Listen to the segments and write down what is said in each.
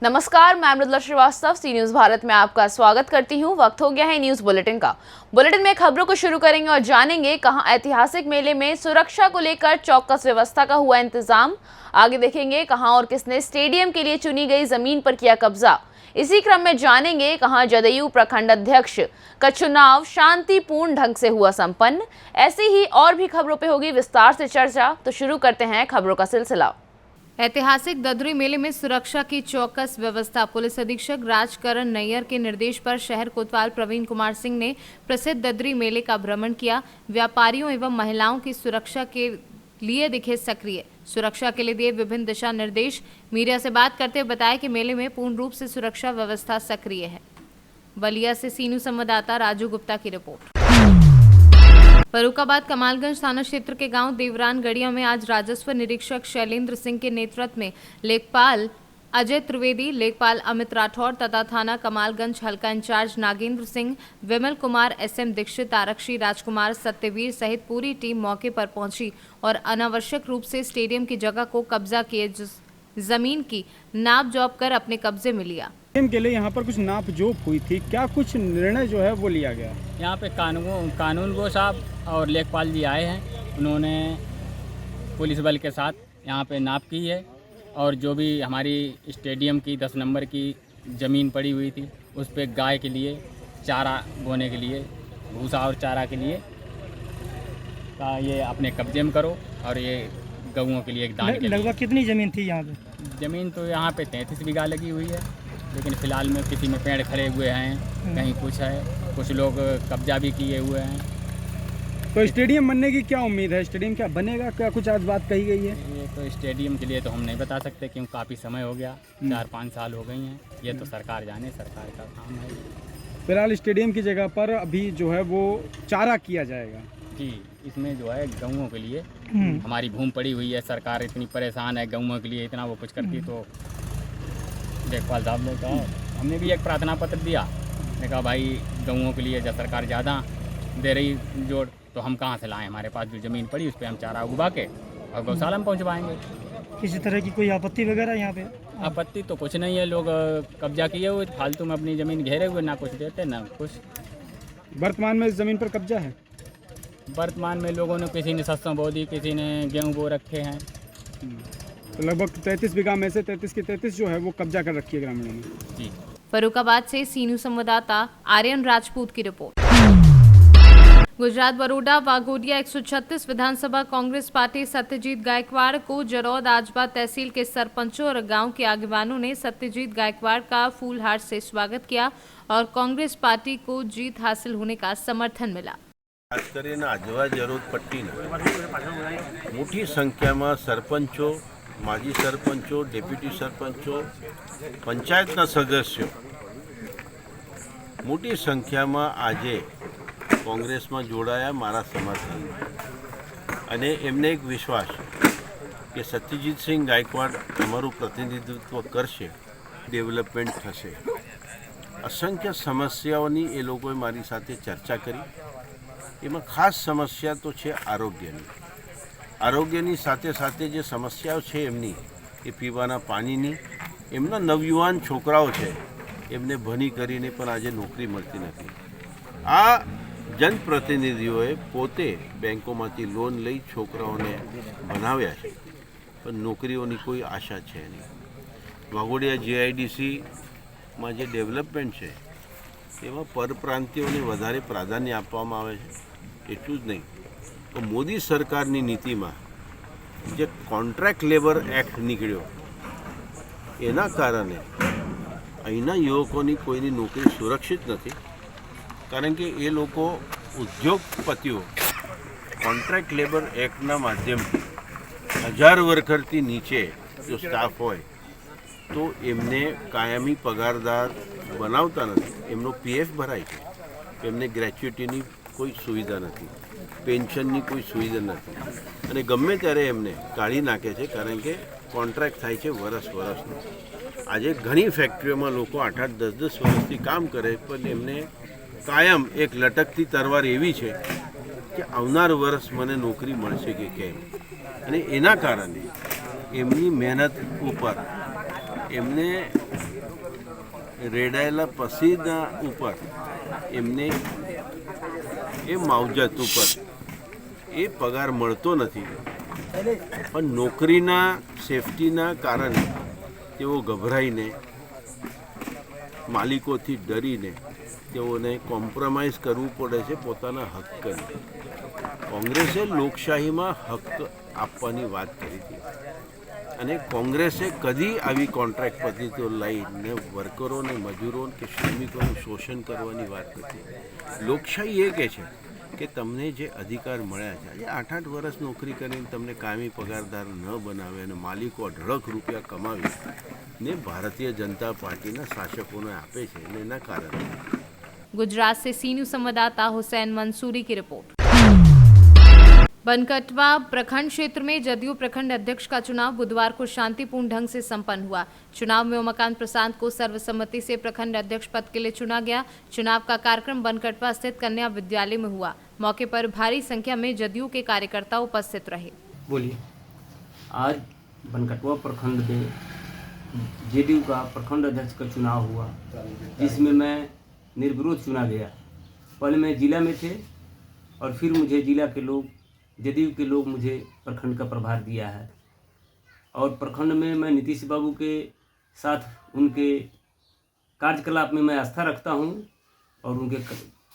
नमस्कार, मैं मृदुला श्रीवास्तव सी न्यूज भारत में आपका स्वागत करती हूं। वक्त हो गया है न्यूज बुलेटिन का। बुलेटिन में खबरों को शुरू करेंगे और जानेंगे कहां ऐतिहासिक मेले में सुरक्षा को लेकर चौकस व्यवस्था का हुआ इंतजाम। आगे देखेंगे कहां और किसने स्टेडियम के लिए चुनी गई जमीन पर किया कब्जा। इसी क्रम में जानेंगे कहां जदयू प्रखंड अध्यक्ष का चुनाव शांतिपूर्ण ढंग से हुआ संपन्न। ऐसी ही और भी खबरों पर होगी विस्तार से चर्चा। तो शुरू करते हैं खबरों का सिलसिला। ऐतिहासिक ददरी मेले में सुरक्षा की चौकस व्यवस्था। पुलिस अधीक्षक राजकरण नैयर के निर्देश पर शहर कोतवाल प्रवीण कुमार सिंह ने प्रसिद्ध ददरी मेले का भ्रमण किया। व्यापारियों एवं महिलाओं की सुरक्षा के लिए दिखे सक्रिय। सुरक्षा के लिए दिए विभिन्न दिशा निर्देश। मीडिया से बात करते हुए बताया कि मेले में पूर्ण रूप से सुरक्षा व्यवस्था सक्रिय है। बलिया से सी न्यूज संवाददाता राजू गुप्ता की रिपोर्ट। फर्रुखाबाद कमालगंज थाना क्षेत्र के गांव देवरान गढ़िया में आज राजस्व निरीक्षक शैलेंद्र सिंह के नेतृत्व में लेखपाल अजय त्रिवेदी, लेखपाल अमित राठौर तथा थाना कमालगंज हल्का इंचार्ज नागेंद्र सिंह, विमल कुमार, एसएम दीक्षित, आरक्षी राजकुमार, सत्यवीर सहित पूरी टीम मौके पर पहुंची और अनावश्यक रूप से स्टेडियम की जगह को कब्जा किए जमीन की नाप जोप कर अपने कब्जे में लिया। के लिए यहाँ पर कुछ नाप जोप हुई थी, क्या कुछ निर्णय जो है वो लिया गया? यहाँ पे कानून गो साहब और लेखपाल जी आए हैं। उन्होंने पुलिस बल के साथ यहाँ पे नाप की है और जो भी हमारी स्टेडियम की 10 नंबर की ज़मीन पड़ी हुई थी उस पे गाय के लिए चारा बोने के लिए, भूसा और चारा के लिए का ये अपने कब्जे में करो और ये गऊओं के लिए एक दान के लिए। लगभग कितनी ज़मीन थी यहाँ पे? ज़मीन तो यहाँ पे 33 बीघा लगी हुई है, लेकिन फ़िलहाल में किसी में पेड़ खड़े हुए हैं, कहीं कुछ है, कुछ लोग कब्जा भी किए हुए हैं। तो स्टेडियम बनने की क्या उम्मीद है? स्टेडियम क्या बनेगा? क्या कुछ आज बात कही गई है? ये तो स्टेडियम के लिए तो हम नहीं बता सकते क्योंकि काफ़ी समय हो गया, 4-5 साल हो गई हैं। ये तो सरकार जाने, सरकार का काम है। फिलहाल स्टेडियम की जगह पर अभी जो है वो चारा किया जाएगा जी। इसमें जो है गऊओं के लिए हमारी भूमि पड़ी हुई है, सरकार इतनी परेशान है गऊओं के लिए, इतना वो कुछ करती तो लेखपाल साहब ने कहा, हमने भी एक प्रार्थना पत्र दिया। ने कहा भाई गऊओं के लिए जब सरकार ज़्यादा दे रही जोड़ तो हम कहाँ से लाएं, हमारे पास जो ज़मीन पड़ी उस पर हम चारा उगा के और गौशाला में पहुँचवाएँगे। किसी तरह की कोई आपत्ति वगैरह यहाँ पे? आपत्ति तो कुछ नहीं है, लोग कब्जा किए हुए फालतू में अपनी ज़मीन घेरे हुए, ना कुछ देते ना कुछ। वर्तमान में इस ज़मीन पर कब्जा है? वर्तमान में लोगों ने, किसी ने सरसों बो दी, किसी ने गेहूँ बो रखे हैं। तो लगभग 33 बीघा में से 33 की 33 जो है वो कब्जा कर रखी है ग्रामीणों ने। जी। फर्रुखाबाद से सी न्यूज संवाददाता आर्यन राजपूत की रिपोर्ट। गुजरात बरोडा वाघोडिया 136 विधानसभा कांग्रेस पार्टी सत्यजीत गायकवाड़ को जरौद आजबा तहसील के सरपंचों और गांव के आगेवानों ने सत्यजीत गायकवाड़ का फूलहार से स्वागत किया और कांग्रेस पार्टी को जीत हासिल होने का समर्थन मिला। खास કરીને આજવા જરોદ પટ્ટીના મોટી સંખ્યામાં સરપંચો, માજી સરપંચો, ડેપ્યુટી સરપંચો, પંચાયતના સદસ્યો મોટી સંખ્યામાં આજે કોંગ્રેસમાં જોડાયા મારા સમર્થનમાં અને એમને એક વિશ્વાસ કે સત્યજીતસિંહ ગાયકવાડ અમારું પ્રતિનિધિત્વ કરશે, ડેવલપમેન્ટ થશે। અસંખ્ય સમસ્યાઓની એ લોકોએ મારી સાથે ચર્ચા કરી। એમાં ખાસ સમસ્યા તો છે આરોગ્યની સાથે સાથે જે સમસ્યાઓ છે એમની એ પીવાના પાણીની, એમના નવયુવાન છોકરાઓ છે એમને ભણી કરીને પણ આજે નોકરી મળતી નથી। આ જનપ્રતિનિધિઓએ પોતે બેંકોમાંથી લોન લઈ છોકરાઓને ભણાવ્યા છે પણ નોકરીઓની કોઈ આશા છે નહીં। વાઘોડિયા GIDCમાં જે ડેવલપમેન્ટ છે એમાં પરપ્રાંતિયોને વધારે પ્રાધાન્ય આપવામાં આવે છે। એટલું જ નહીં તો મોદી સરકારની નીતિમાં જે કોન્ટ્રાક્ટ લેબર એક્ટ નીકળ્યો એના કારણે અહીંના યુવકોની કોઈની નોકરી સુરક્ષિત નથી, કારણ કે એ લોકો ઉદ્યોગપતિઓ કોન્ટ્રાક્ટ લેબર એક્ટના માધ્યમથી 1000 વર્કરથી નીચે જો સ્ટાફ હોય તો એમને કાયમી પગારદાર બનાવતા નથી। એમનો PF ભરાય છે, એમને ગ્રેચ્યુટીની કોઈ સુવિધા નથી, પેન્શનની કોઈ સુવિધા નથી અને ગમે ત્યારે એમને કાઢી નાખે છે, કારણ કે કોન્ટ્રાક્ટ થાય છે વર્ષનો। આજે ઘણી ફેક્ટરીઓમાં લોકો 8-8, 10-10 વર્ષથી કામ કરે પણ એમને કાયમ એક લટકતી તરવાર એવી છે કે આવનાર વર્ષ મને નોકરી મળશે કે કેમ, અને એના કારણે એમની મહેનત ઉપર એમને રેડાયેલા પછીના ઉપર એમને એ માવજત ઉપર એ પગાર મળતો નથી, પણ નોકરીના સેફટીના કારણે તેઓ ગભરાઈને માલિકોથી ડરીને તેઓને કોમ્પ્રોમાઇઝ કરવું પડે છે પોતાના હક કરી. કોંગ્રેસે લોકશાહીમાં હક આપવાની વાત કરી હતી અને કોંગ્રેસે કદી આવી કોન્ટ્રાક્ટ પદ્ધતિઓ લઈને વર્કરોને, મજૂરો કે શ્રમિકોનું શોષણ કરવાની વાત નથી. લોકશાહી એ કહે છે કે તમને જે અધિકાર મળ્યા છે, આજે 8-8 વર્ષ નોકરી કરીને તમને કાયમી પગારદાર ન બનાવે અને માલિકો અઢળક રૂપિયા કમાવી ને ભારતીય जनता पार्टीના શાસકોને આપે છે અને એના કારણે. गुजरात से सी न्यूज संवाददाता हुसैन मंसूरी की रिपोर्ट। बनकटवा प्रखंड क्षेत्र में जदयू प्रखंड अध्यक्ष का चुनाव बुधवार को शांतिपूर्ण ढंग से संपन्न हुआ। चुनाव में उमाकांत प्रसाद को सर्वसम्मति से प्रखंड अध्यक्ष पद के लिए चुना गया। चुनाव का कार्यक्रम बनकटवा स्थित कन्या विद्यालय में हुआ। मौके पर भारी संख्या में जदयू के कार्यकर्ता उपस्थित रहे। बोलिए। आज बनकटवा प्रखंड में जेडीयू का प्रखंड अध्यक्ष का चुनाव हुआ, जिसमें मैं निर्विरोध चुना गया। पहले मैं जिला में थे और फिर मुझे जिला के लोग, जेडीयू के लोग मुझे प्रखंड का प्रभार दिया है और प्रखंड में मैं नीतीश बाबू के साथ उनके कार्यकलाप में मैं आस्था रखता हूं और उनके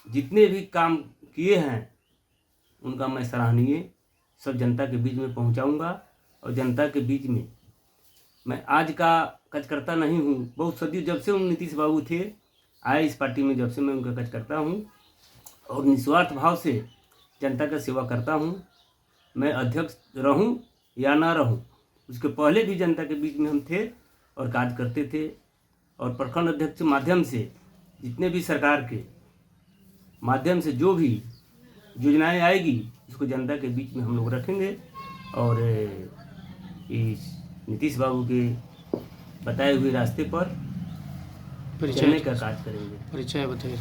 जितने भी काम किए हैं उनका मैं सराहनीय सब जनता के बीच में पहुंचाऊंगा। और जनता के बीच में मैं आज का कार्यकर्ता नहीं हूँ, बहुत सदियों जब से उन नीतीश बाबू थे आए इस पार्टी में, जब से मैं उनका कार्यकर्ता हूँ और निस्वार्थ भाव से जनता का सेवा करता हूँ। मैं अध्यक्ष रहूँ या ना रहूँ, उसके पहले भी जनता के बीच में हम थे और कार्य करते थे। और प्रखंड अध्यक्ष के माध्यम से जितने भी सरकार के माध्यम से जो भी योजनाएं आएगी उसको जनता के बीच में हम लोग रखेंगे और इस नीतीश बाबू के बताए हुए रास्ते पर चलने का कार्य करेंगे। परिचय बताइए,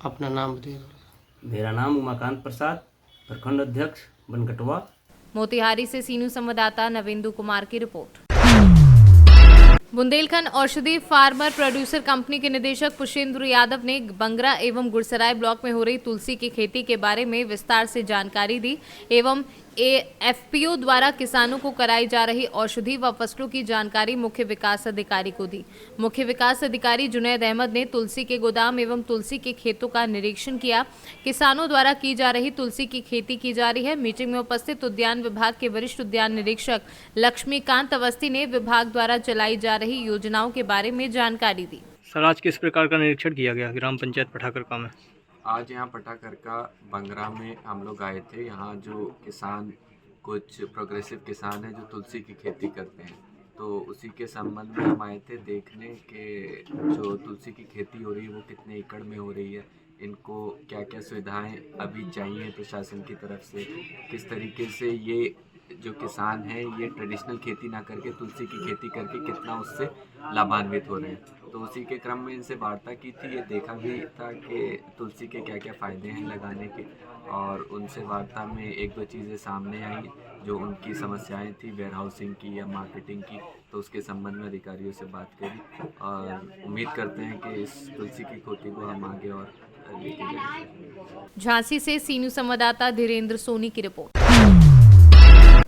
अपना नाम बताइए। मेरा नाम उमाकांत प्रसाद, प्रखंड अध्यक्ष बनकटवा। मोतिहारी से सी न्यूज संवाददाता नवेंदु कुमार की रिपोर्ट। बुंदेलखंड औषधि फार्मर प्रोड्यूसर कंपनी के निदेशक पुष्पेंद्र यादव ने बंगरा एवं गुड़सराय ब्लॉक में हो रही तुलसी की खेती के बारे में विस्तार से जानकारी दी एवं एफपीओ द्वारा किसानों को कराई जा रही औषधि व फसलों की जानकारी मुख्य विकास अधिकारी को दी। मुख्य विकास अधिकारी जुनैद अहमद ने तुलसी के गोदाम एवं तुलसी के खेतों का निरीक्षण किया। किसानों द्वारा की जा रही तुलसी की खेती की जा रही है। मीटिंग में उपस्थित उद्यान विभाग के वरिष्ठ उद्यान निरीक्षक लक्ष्मीकांत अवस्थी ने विभाग द्वारा चलाई जा रही योजनाओं के बारे में जानकारी दी। सर, आज किस प्रकार का निरीक्षण किया गया ग्राम पंचायत पठाकरका में? आज यहाँ पठाकरका बंगरा में हम लोग आए थे। यहाँ जो किसान, कुछ प्रोग्रेसिव किसान हैं जो तुलसी की खेती करते हैं, तो उसी के संबंध में हम आए थे देखने के जो तुलसी की खेती हो रही है वो कितने एकड़ में हो रही है, इनको क्या क्या सुविधाएं अभी चाहिए प्रशासन की तरफ से, किस तरीके से ये जो किसान हैं ये ट्रेडिशनल खेती ना करके तुलसी की खेती करके कितना उससे लाभान्वित हो रहे हैं। तो उसी के क्रम में इनसे वार्ता की थी, ये देखा भी था कि तुलसी के क्या क्या फ़ायदे हैं लगाने के, और उनसे वार्ता में एक दो चीज़ें सामने आई जो उनकी समस्याएं थी वेयर हाउसिंग की या मार्केटिंग की, तो उसके संबंध में अधिकारियों से बात करी और उम्मीद करते हैं कि इस तुलसी की खेती को हम आगे और लेके जाएंगे। झांसी से सी न्यूज संवाददाता धीरेन्द्र सोनी की report.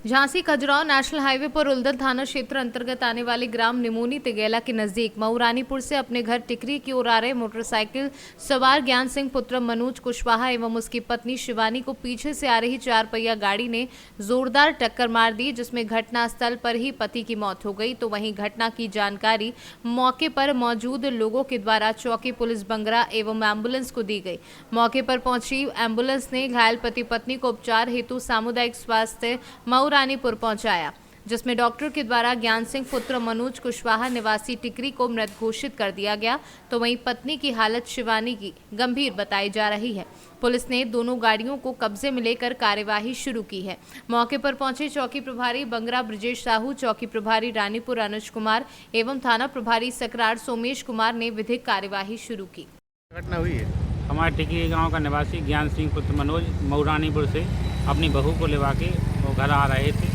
Jhansi Khajuraho national highway पर उल्दल थाना क्षेत्र अंतर्गत आने वाले ग्राम निमोनी तिगेला के नजदीक मऊरानीपुर से अपने घर टिकरी की ओर आ रहे मोटरसाइकिल सवार ज्ञान सिंह पुत्र मनोज कुशवाहा एवं उसकी पत्नी शिवानी को पीछे से आ रही 4 पहिया गाड़ी ने जोरदार टक्कर मार दी, जिसमें घटनास्थल पर ही पति की मौत हो गई। तो वहीं घटना की जानकारी मौके पर मौजूद लोगों के द्वारा चौकी पुलिस बंगरा एवं एम्बुलेंस को दी गई। मौके पर पहुंची एम्बुलेंस ने घायल पति पत्नी को उपचार हेतु सामुदायिक स्वास्थ्य मऊरानीपुर पहुंचाया, जिसमें डॉक्टर के द्वारा ज्ञान सिंह पुत्र मनोज कुशवाहा निवासी टिकरी को मृत घोषित कर दिया गया। तो वहीं पत्नी की हालत शिवानी की गंभीर बताई जा रही है। पुलिस ने दोनों गाड़ियों को कब्जे में लेकर कार्यवाही शुरू की है। मौके पर पहुंचे चौकी प्रभारी बंगरा ब्रजेश साहू, चौकी प्रभारी रानीपुर अनुज कुमार एवं थाना प्रभारी सकरार सोमेश कुमार ने विधिक कार्यवाही शुरू की। घटना हुई है। हमारे टिकरी गांव का निवासी ज्ञान सिंह पुत्र मनोज मऊरानीपुर से अपनी बहू को लेवा के वो घर आ रहे थे,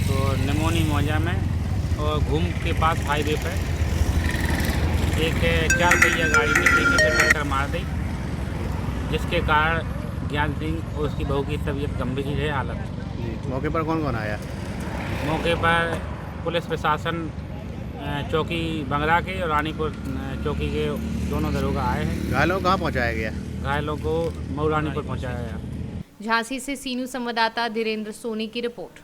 तो निमोनी मौजा में और घूम के पास हाईवे पर एक 4 पहिया गाड़ी ने पीछे से टक्कर मार दी, जिसके कारण ज्ञान सिंह और उसकी बहू की तबीयत गंभीर है हालत। मौके पर कौन कौन आया? मौके पर पुलिस प्रशासन चौकी बंगरा के और रानीपुर चौकी के दोनों दरोगा आए हैं। घायलों को कहाँ पहुँचाया गया? घायलों को मऊरानीपुर पहुँचाया गया। झांसी से सीनू संवाददाता धीरेन्द्र सोनी की रिपोर्ट।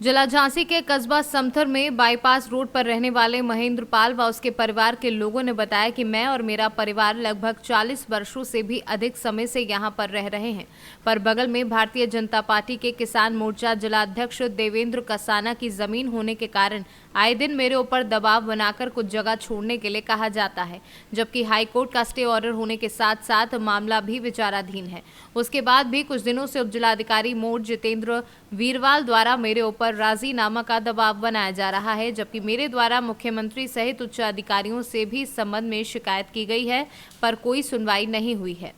जिला झांसी के कस्बा समथर में बाईपास रोड पर रहने वाले महेंद्र पाल व उसके परिवार के लोगों ने बताया कि मैं और मेरा परिवार लगभग 40 वर्षों से भी अधिक समय से यहां पर रह रहे हैं, पर बगल में भारतीय जनता पार्टी के किसान मोर्चा जिला अध्यक्ष देवेंद्र कसाना की जमीन होने के कारण आए दिन मेरे ऊपर दबाव बनाकर कुछ जगह छोड़ने के लिए कहा जाता है, जबकि हाईकोर्ट का स्टे ऑर्डर होने के साथ साथ मामला भी विचाराधीन है। उसके बाद भी कुछ दिनों से उप जिलाधिकारी मोड़ जितेंद्र वीरवाल द्वारा मेरे ऊपर राजीनामा का दबाव बनाया जा रहा है, जबकि मेरे द्वारा मुख्यमंत्री सहित उच्च अधिकारियों से भी इस संबंध में शिकायत की गई है, पर कोई सुनवाई नहीं हुई है।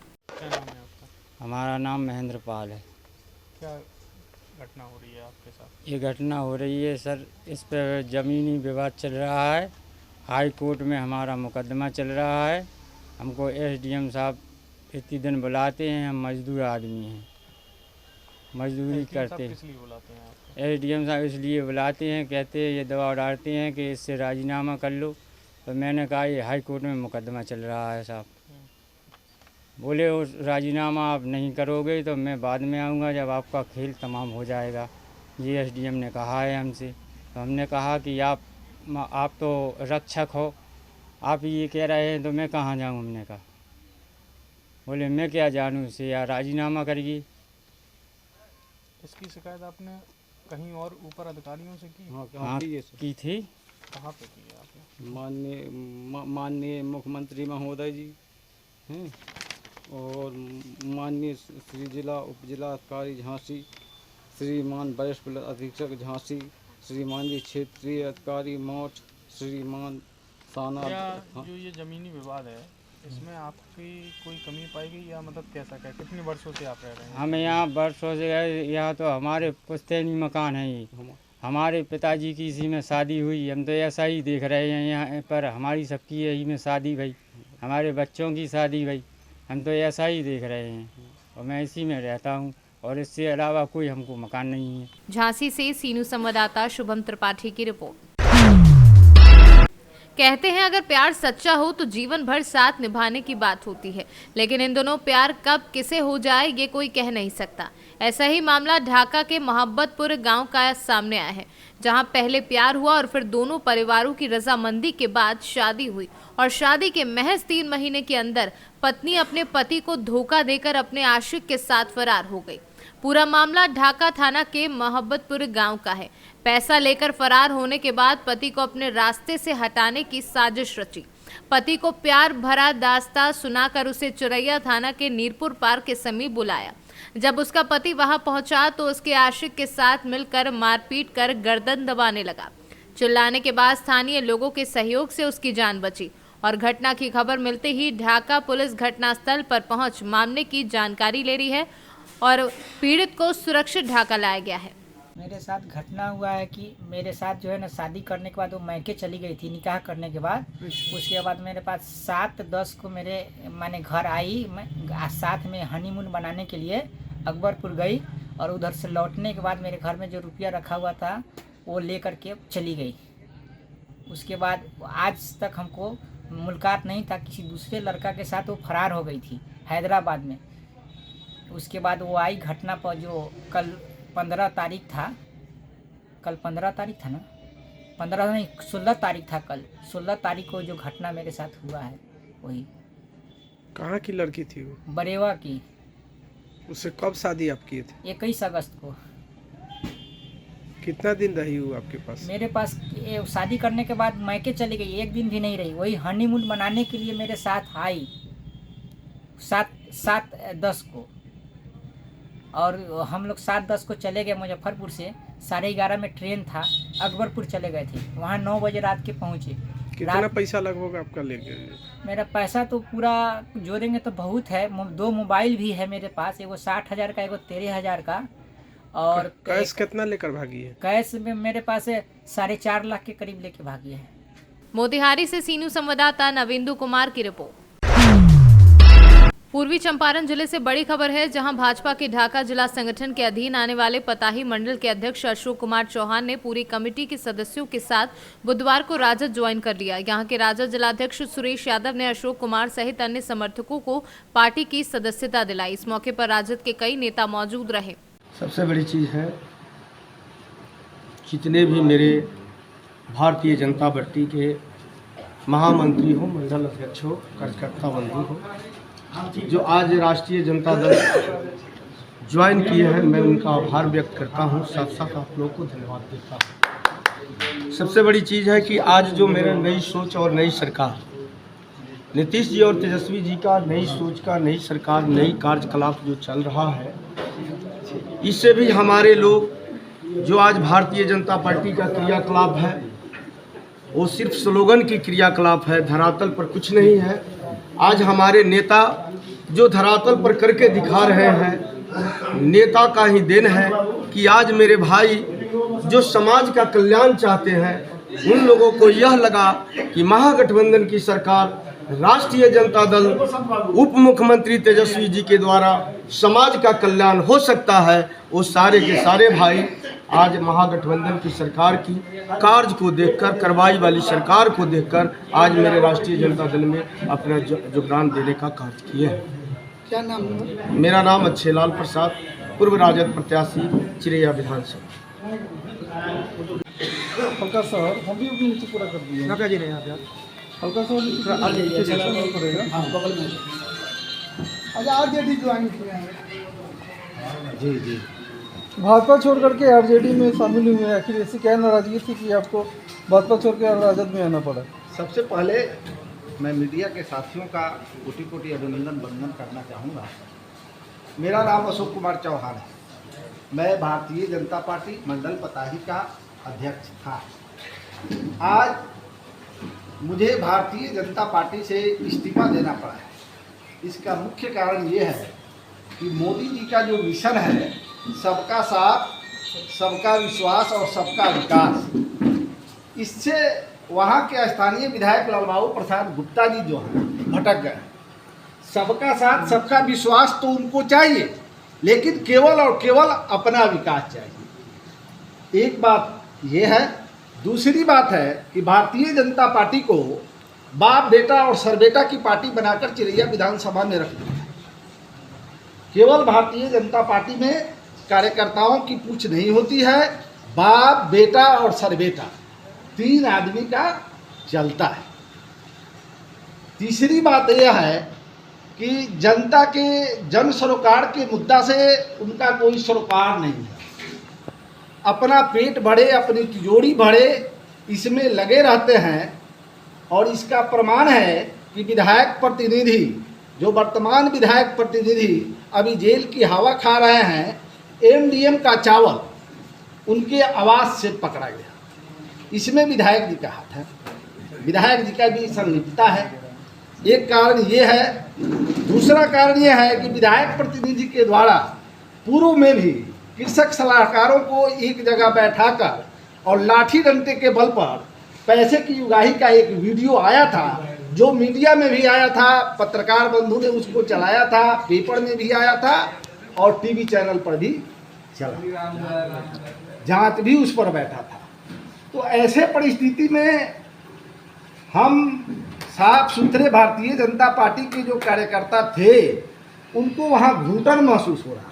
हमारा नाम महेंद्र पाल है। क्या घटना हो रही है आपके साथ? ये घटना हो रही है सर, इस पर ज़मीनी विवाद चल रहा है। हाई कोर्ट में हमारा मुकदमा चल रहा है। हमको एसडीएम साहब इतनी दिन बुलाते हैं, हम मजदूर आदमी हैं, मजदूरी करते हैं। इसलिए बुलाते हैं आपको? एसडीएम साहब इसलिए बुलाते हैं, कहते हैं ये दबाव डालते हैं कि इससे राजीनामा कर लो। तो मैंने कहा ये हाई कोर्ट में मुकदमा चल रहा है साहब। बोले उस राजीनामा आप नहीं करोगे तो मैं बाद में आऊँगा जब आपका खेल तमाम हो जाएगा, ये एसडीएम ने कहा है हमसे। तो हमने कहा कि आप तो रक्षक हो, आप ये कह रहे हैं तो मैं कहाँ जाऊँ। हमने कहा, बोले मैं क्या जानूँ इससे, या राजीनामा करिए। इसकी शिकायत आपने कहीं और ऊपर अधिकारियों से की? हाँ की थी। कहाँ पे की है आपने? माननीय मुख्यमंत्री महोदय जी हैं और माननीय श्री जिला उप जिलाधिकारी झांसी, श्रीमान वरिष्ठ पुलिस अधीक्षक झांसी, श्रीमान जी क्षेत्रीय अधिकारी मौट, श्रीमान साना। जो ये ज़मीनी विवाद है, इसमें आपकी कोई कमी पाई गई या मतलब कैसा क्या, कितने वर्षों से आप रह रहे हैं? हम यहाँ वर्षों से यहाँ तो हमारे पुश्तैनी मकान है ये, हमारे पिताजी की इसी में शादी हुई। हम तो ऐसा ही देख रहे हैं यहाँ पर, हमारी सबकी यही में शादी भई, हमारे बच्चों की शादी भई, हम तो ऐसा ही देख रहे हैं और मैं इसी में रहता हूँ और इससे अलावा कोई हमको मकान नहीं है। झांसी से सीनू संवाददाता शुभम त्रिपाठी की रिपोर्ट। कहते हैं अगर प्यार सच्चा हो तो जीवन भर साथ निभाने की बात होती है, लेकिन इन दोनों प्यार कब किसे हो जाए ये कोई कह नहीं सकता। ऐसा ही मामला ढाका के मोहब्बतपुर गांव का सामने आया है, जहां पहले प्यार हुआ और फिर दोनों परिवारों की रजामंदी के बाद शादी हुई और शादी के महज 3 महीने के अंदर पत्नी अपने पति को धोखा देकर अपने आशिक के साथ फरार हो गई। पूरा मामला ढाका थाना के मोहब्बतपुर गांव का है। पैसा लेकर फरार होने के बाद पति को अपने रास्ते से हटाने की साजिश रची। पति को प्यार भरा दास्तां सुनाकर उसे चुरैया थाना के नीरपुर पार्क के समीप बुलाया। जब उसका पति वहां पहुंचा तो उसके आशिक के साथ मिलकर मारपीट कर गर्दन दबाने लगा। चिल्लाने के बाद स्थानीय लोगों के सहयोग से उसकी जान बची और घटना की खबर मिलते ही ढाका पुलिस घटनास्थल पर पहुंच मामले की जानकारी ले रही है और पीड़ित को सुरक्षित ढाका लाया गया है। मेरे साथ घटना हुआ है कि मेरे साथ जो है ना शादी करने के बाद वो मैके चली गई थी निकाह करने के बाद। उसके बाद मेरे पास 7-10 को मैंने घर आई, मैं साथ में हनीमून बनाने के लिए अकबरपुर गई और उधर से लौटने के बाद मेरे घर में जो रुपया रखा हुआ था वो ले करके चली गई। उसके बाद आज तक हमको मुलाकात नहीं था, किसी दूसरे लड़का के साथ वो फरार हो गई थी हैदराबाद में। उसके बाद वो आई घटना पर जो कल 15 तारीख था, कल 15 तारीख था ना, 15 नहीं 16 तारीख था, कल 16 तारीख को जो घटना मेरे साथ हुआ है वही। कहाँ की लड़की थी वो? बरेवा की। उससे कब शादी आप किए थे? 21 अगस्त को। कितना दिन रही वो आपके पास? मेरे पास शादी करने के बाद मैके चली गई, 1 दिन भी नहीं रही। वही हनीमून मनाने के लिए मेरे साथ आई 7-10 को और हम लोग 7-10 को चले गए मुजफ्फरपुर से। 11:30 में ट्रेन था, अकबरपुर चले गए थे, वहाँ 9 बजे रात के पहुँचे। कितना पैसा लगभग आपका ले गए? मेरा पैसा तो पूरा जोड़ेंगे तो बहुत है। 2 मोबाइल भी है मेरे पास, एगो 60,000 का, एगो 13,000 का। और कैश कितना लेकर भागी है? कैश में मेरे पास 4.5 लाख के करीब लेके भागी है। मोतिहारी से सीनू संवाददाता नवेंदु कुमार की रिपोर्ट। पूर्वी चंपारण जिले से बड़ी खबर है, जहां भाजपा के ढाका जिला संगठन के अधीन आने वाले पताही मंडल के अध्यक्ष अशोक कुमार चौहान ने पूरी कमेटी के सदस्यों के साथ बुधवार को राजद ज्वाइन कर लिया। यहां के राजद जिलाध्यक्ष सुरेश यादव ने अशोक कुमार सहित अन्य समर्थकों को पार्टी की सदस्यता दिलाई। इस मौके पर राजद के कई नेता मौजूद रहे। सबसे बड़ी चीज़ है, जितने भी मेरे भारतीय जनता पार्टी के महामंत्री हो, मंडल अध्यक्ष हो, कार्यकर्ता बंधु हो, जो आज राष्ट्रीय जनता दल ज्वाइन किए हैं, मैं उनका आभार व्यक्त करता हूं। साथ साथ आप लोगों को धन्यवाद देता हूं। सबसे बड़ी चीज़ है कि आज जो मेरा नई सोच और नई सरकार, नीतीश जी और तेजस्वी जी का नई सोच का, नई सरकार, नई कार्यकलाप जो चल रहा है, इससे भी हमारे लोग जो आज भारतीय जनता पार्टी का क्रियाकलाप है वो सिर्फ स्लोगन की क्रियाकलाप है, धरातल पर कुछ नहीं है। आज हमारे नेता जो धरातल पर करके दिखा रहे हैं, नेता का ही देन है कि आज मेरे भाई जो समाज का कल्याण चाहते हैं, उन लोगों को यह लगा कि महागठबंधन की सरकार, राष्ट्रीय जनता दल, उप मुख्यमंत्री तेजस्वी जी के द्वारा समाज का कल्याण हो सकता है। वो सारे के सारे भाई आज महागठबंधन की सरकार की कार्य को देखकर, कार्रवाई वाली सरकार को देखकर आज मेरे राष्ट्रीय जनता दल में अपना योगदान देने का कार्य किए हैं। क्या नाम है? मेरा नाम अच्छेलाल प्रसाद, पूर्व राजद प्रत्याशी, चिरैया विधानसभा। हल्का सर हम भी अपनी नीचे पूरा कर दिए। यहाँ पे आ जाइए, यहाँ पे हल्का सर अच्छा आरजेडी ज्वाइन किए हैं। जी भाजपा छोड़ करके आरजेडी में शामिल हुए हैं, आखिर ऐसी क्या नाराजगी थी कि आपको भाजपा छोड़ के राजद में आना पड़ा? सबसे पहले मैं मीडिया के साथियों का कोटि कोटि अभिनंदन वंदन करना चाहूँगा। मेरा नाम अशोक कुमार चौहान है। मैं भारतीय जनता पार्टी मंडल पताही का अध्यक्ष था। आज मुझे भारतीय जनता पार्टी से इस्तीफा देना पड़ा है। इसका मुख्य कारण ये है कि मोदी जी का जो मिशन है, सबका साथ, सबका विश्वास और सबका विकास, इससे वहाँ के स्थानीय विधायक लालबाबू प्रसाद गुप्ता जी जो हैं भटक गए। सबका साथ, सबका विश्वास तो उनको चाहिए, लेकिन केवल और केवल अपना विकास चाहिए। एक बात ये है। दूसरी बात है कि भारतीय जनता पार्टी को बाप बेटा और सरबेटा की पार्टी बनाकर चिरैया विधानसभा में रख दिया है। केवल भारतीय जनता पार्टी में कार्यकर्ताओं की पूछ नहीं होती है, बाप बेटा और सरबेटा तीन आदमी का चलता है। तीसरी बात यह है कि जनता के जन सरोकार के मुद्दा से उनका कोई सरोकार नहीं है। अपना पेट भरे, अपनी तिजोरी भरे, इसमें लगे रहते हैं। और इसका प्रमाण है कि विधायक प्रतिनिधि, जो वर्तमान विधायक प्रतिनिधि अभी जेल की हवा खा रहे हैं, एमडीएम का चावल उनके आवास से पकड़ा गया। इसमें विधायक जी का हाथ है, विधायक जी का भी संलिप्तता है। एक कारण ये है। दूसरा कारण ये है कि विधायक प्रतिनिधि के द्वारा पूर्व में भी कृषक सलाहकारों को एक जगह बैठाकर और लाठी डंडे के बल पर पैसे की उगाही का एक वीडियो आया था, जो मीडिया में भी आया था, पत्रकार बंधु ने उसको चलाया था, पेपर में भी आया था और टीवी चैनल पर भी चला, जांच भी उस पर बैठा था। तो ऐसे परिस्थिति में हम साफ सुथरे भारतीय जनता पार्टी के जो कार्यकर्ता थे, उनको वहाँ घुटन महसूस हो रहा,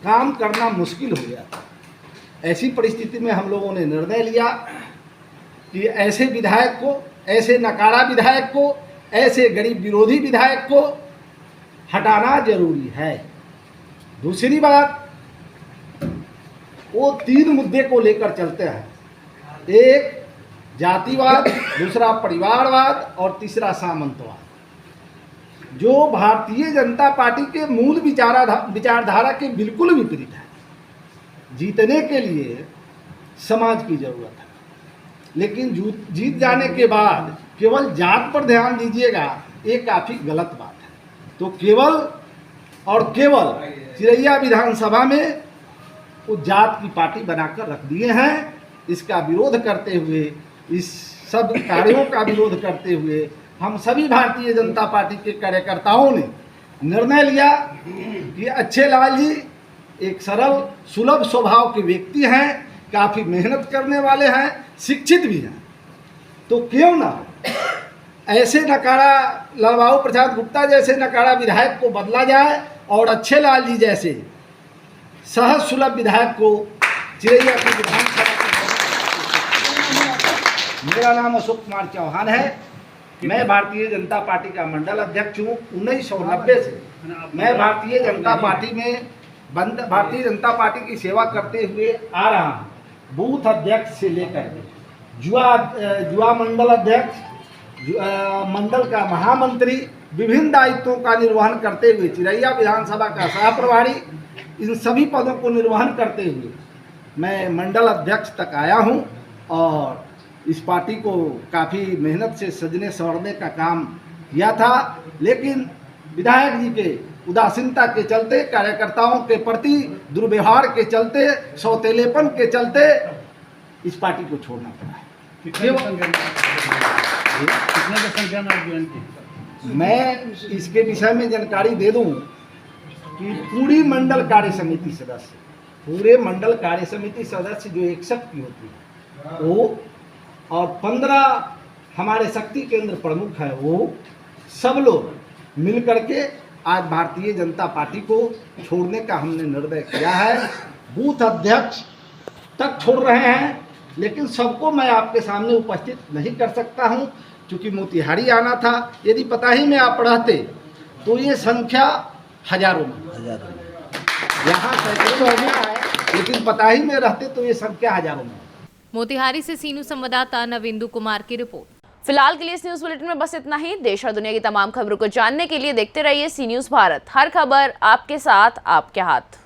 काम करना मुश्किल हो गया था। ऐसी परिस्थिति में हम लोगों ने निर्णय लिया कि ऐसे विधायक को, ऐसे नकारा विधायक को, ऐसे गरीब विरोधी विधायक को हटाना जरूरी है। दूसरी बात, वो तीन मुद्दे को लेकर चलते हैं। एक जातिवाद, दूसरा परिवारवाद और तीसरा सामंतवाद, जो भारतीय जनता पार्टी के मूल विचारधारा के बिल्कुल विपरीत है। जीतने के लिए समाज की जरूरत है, लेकिन जीत जाने के बाद केवल जात पर ध्यान दीजिएगा, ये काफ़ी गलत बात है। तो केवल और केवल चिरैया विधानसभा में वो जात की पार्टी बनाकर रख दिए हैं। इसका विरोध करते हुए इस सब कार्यों का विरोध करते हुए हम सभी भारतीय जनता पार्टी के कार्यकर्ताओं ने निर्णय लिया कि अच्छे लाल जी एक सरल सुलभ स्वभाव के व्यक्ति हैं, काफ़ी मेहनत करने वाले हैं, शिक्षित भी हैं, तो क्यों ना ऐसे नकारा लालबाबू प्रसाद गुप्ता जैसे नकारा विधायक को बदला जाए और अच्छे लाल जी जैसे सहज सुलभ विधायक को चिरैया की विधानसभा। मेरा नाम अशोक कुमार चौहान है, मैं भारतीय जनता पार्टी का मंडल अध्यक्ष हूँ। 1990 से मैं भारतीय जनता पार्टी की सेवा करते हुए आ रहा हूँ, बूथ अध्यक्ष से लेकर युवा मंडल अध्यक्ष, मंडल का महामंत्री, विभिन्न दायित्वों का निर्वहन करते हुए चिरैया विधानसभा का सह प्रभारी, इन सभी पदों को निर्वहन करते हुए मैं मंडल अध्यक्ष तक आया हूं और इस पार्टी को काफ़ी मेहनत से सजने संवरने का काम किया था, लेकिन विधायक जी के उदासीनता के चलते, कार्यकर्ताओं के प्रति दुर्व्यवहार के चलते, सौतेलेपन के चलते इस पार्टी को छोड़ना पड़ा है। कितने संख्या में आप ज्वाइन किए? मैं इसके विषय में जानकारी दे दूं कि पूरी मंडल कार्य समिति सदस्य, पूरे मंडल कार्य समिति सदस्य जो 61 की होती है वो, और 15 हमारे शक्ति केंद्र प्रमुख है, वो सब लोग मिल करके आज भारतीय जनता पार्टी को छोड़ने का हमने निर्णय किया है। बूथ अध्यक्ष तक छोड़ रहे हैं, लेकिन सबको मैं आपके सामने उपस्थित नहीं कर सकता हूं, क्योंकि मोतिहारी आना था। यदि पता ही में आप रहते तो ये संख्या हजारों में, यहाँ सैकड़ों हो गया है, लेकिन पता ही में रहते तो ये संख्या हजारों में। मोतिहारी से सीनू संवाददाता नविंदु कुमार की रिपोर्ट। फिलहाल के लिए इस न्यूज बुलेटिन में बस इतना ही। देश और दुनिया की तमाम खबरों को जानने के लिए देखते रहिए सी न्यूज भारत। हर खबर आपके साथ, आपके हाथ।